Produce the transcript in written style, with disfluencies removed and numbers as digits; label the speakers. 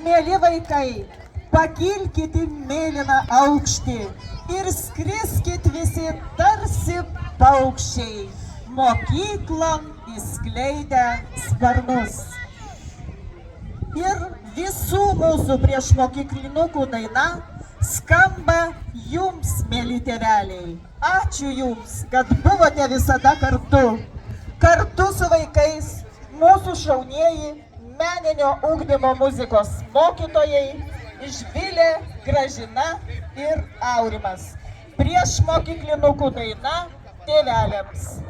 Speaker 1: Mėly vaikai, pakilkite mėlyną aukštį ir skriskit visi tarsi paukščiai, mokyklom įskleidę sparnus. Ir visų mūsų priešmokyklinukų daina skamba jums, mėly tėveliai. Ačiū jums, kad buvote visada kartu. Kartu su vaikais mūsų šaunieji meninio ugdymo muzikos mokytojai Živilė, Gražina ir Aurimas. Priešmokyklinukų daina tėveliams.